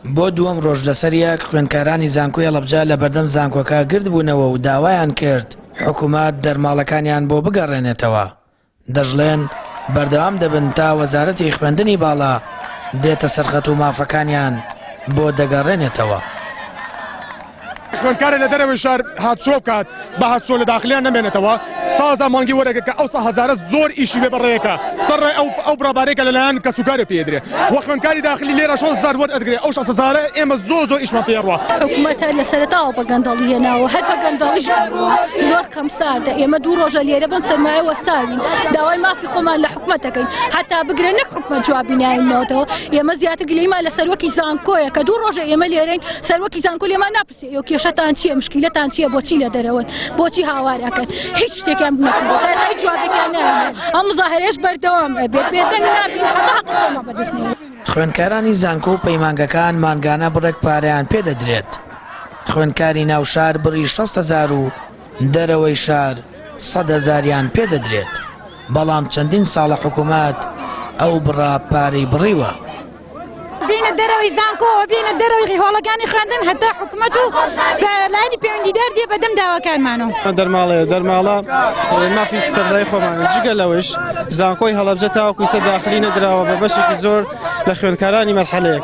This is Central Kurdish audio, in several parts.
بۆ دووەم ڕۆژ لەسەر یەک خوێندکارانی زانکۆی هەڵەبجە لە بەردەم زانکۆکە گرد بوونەوە و داوایان کرد حکوومەت دەرماڵەکانیان بۆ بگەڕێنێتەوە. دەژڵێن بەردەوام دەبن تا وەزارەتی خوێندنی باڵا دێتە سەرخەت و مافەکانیان بۆ دەگەڕێنێتەوە. خوێندکارە لە دەرەوەی شار هاتشۆ بکات بە هاتشۆ لە داخلیان نامێنێتەوە سازا مانگی وەرەگە کە ئەوسا هەزارە زۆر ئیشی بێ بەڕێیەکە سەرڕێ ئەو بڕابارێکە لەلایەن کەسوکارە پێدرێ و خوێندکاری داخلی لێرە 6,000 وەرئەدرێ ئەو 6,000 ئێمە زۆر ئیشمان پێڕوە. حکوومەتە لە سەرەتاوە بە گەندەڵی هێناوە هەر بە گەندەڵیش زۆر کەمساردە ئێمە دوو ڕۆژە لێرە بەم سەرمایە وەستاوین داوای مافی خۆمان لە حکوومەت دەکەین حتا بگرێ نەک حکوومەت جوابی نایەنەوەتەوە ئێمە زیاتر گلەیمان لە سەرۆکی زانکۆیە کە دوو ڕۆژە ئێمە لێرەین سەرۆکی زانکۆ لێمان ناپرسێ ئێوە کێشەتان چییە مشکلەتان چییە بۆچی لە دەرەوەن بۆچی هاوارەکەن هیچ شتێکیان نەکردووە هیچ جوابێکیان نایەنێ ئەم مزاهرەیەش بەردەوام بێت بێدەنگ نابین هەتا حەقی خۆمان بەدەستنێ. خوێندکارانی زانکۆ و پەیمانگەکان مانگانە بڕێک پارەیان پێدەدرێت. خوێندکاری ناو شار بڕی 6,000 و دەرەوەی شار 100,000یان پێدەدرێت بەڵام چەندین ساڵە حکوومەت ئەو بڕا پارەی بڕیوە. بینە دەرەوەی زانکۆوە بینە دەرەوەی هۆڵەکانی خوێندن هەتا حکوومەت و لایانی پەیوەندیدار دێ بەدەم داواکارمانەوە. دەرماڵە مافی سەردای خۆمانە جگە لەوەش زانکۆی هەڵەبجە تاوەکو سە داخلی نەدراوە بە بەشێکی زۆر لە خوێندکارانی مەرحەلەیەک.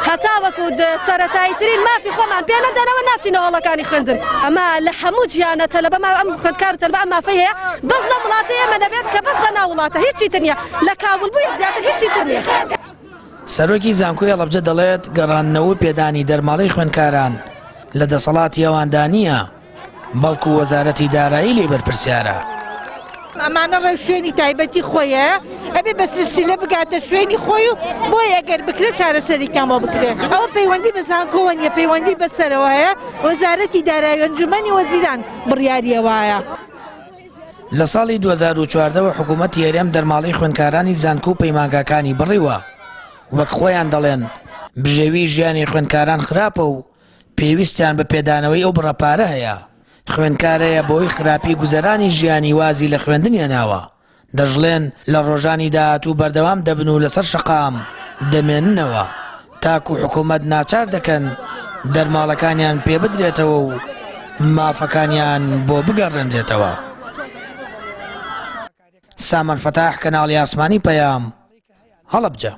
هەتاوەکو سەرەتاییترین مافی خۆمان پێ نەدەنەوە ناچینە هۆڵەکانی خوێندن. ئەمە لە هەموو جیانە تەلەبە ئەم خوێندکار تەلەبە ئەم مافەی هەیە بەس لە وڵاتی ئێمە دەبێت کە بەس لە ناو وڵاتە هیچی تر نییە لە کابل بووی زیاتر هیچی تر نییە. سەرۆکی زانکۆی هەڵەبجە دەڵێت گەڕانەوە پێدانی دەرماڵەی خوێندکاران لە دەسەڵاتی ئەواندا نییە بەڵکو وەزارەتی دارایی لێ بەرپرسیارە. ئەمانە ڕێو شوێنی تایبەتی خۆیە ئەبێ بە سلسلە بگاتە شوێنی خۆی و بۆی ئەگەر بکرێت چارەسەریکان بۆ بکرێت ئەوە پەیوەندی بە زانکۆوە نیە پەیوەندی بەسەرەوە هەیە وەزارەتی دارایی ئەنجومەنی وەزیران بڕیاریەوەیە. لە ساڵی 2014 حکوومەت یاریەم دەرماڵەی خوێندکارانی زانکۆ و پەیمانگەکانی بڕیوە وەک خۆیان دەڵێن بژێوی ژیانی خوێندکاران خراپە و پێویستیان بە پێدانەوەی ئەو بڕەپارە هەیە. خوێندکارەیە بۆی خراپی گوزەرانی ژیانی وازی لە خوێندنیە ناوە. دەژڵێن لە ڕۆژانی داهاتوو بەردەوام دەبن و لەسەر شەقام دەمێننەوە تاکو حکوومەت ناچار دەکەن دەرماڵەکانیان پێ بدرێتەوە و مافەکانیان بۆ بگەڕێنرێتەوە. سامان فەتاح کەناڵی ئاسمانی پەیام هەڵەبجە.